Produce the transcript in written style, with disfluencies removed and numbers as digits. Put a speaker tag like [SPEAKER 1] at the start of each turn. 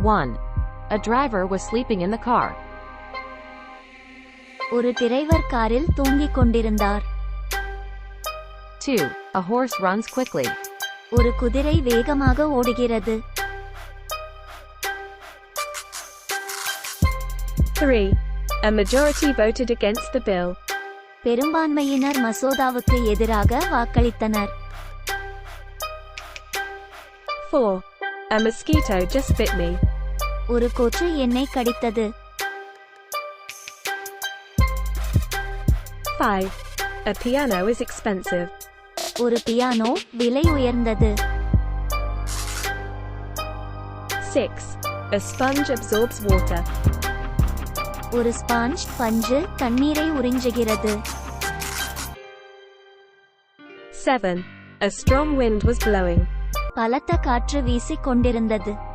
[SPEAKER 1] 1. A driver was sleeping in the car.
[SPEAKER 2] ஒரு driver காரில் தூங்கிக் கொண்டிருந்தார்.
[SPEAKER 1] 2. A horse runs quickly.
[SPEAKER 2] ஒரு குதிரை வேகமாக ஓடுகிறது.
[SPEAKER 3] 3. A majority voted against the bill.
[SPEAKER 2] பெரும்பான்மையினர் மசோதாவுக்கு எதிராக வாக்களித்தனர்.
[SPEAKER 3] 4. A mosquito just bit me.
[SPEAKER 2] ஒரு கொசு என்னை கடித்தது.
[SPEAKER 3] 5. A piano is expensive.
[SPEAKER 2] ஒரு பியானோ விலை உயர்ந்தது.
[SPEAKER 3] 6. A sponge absorbs water.
[SPEAKER 2] ஒரு ஸ்பாஞ்ச் பஞ்சு தண்ணீரை உறிஞ்சுகிறது.
[SPEAKER 3] 7. A strong wind was blowing.
[SPEAKER 2] பலத்த காற்று வீசிக் கொண்டிருந்தது.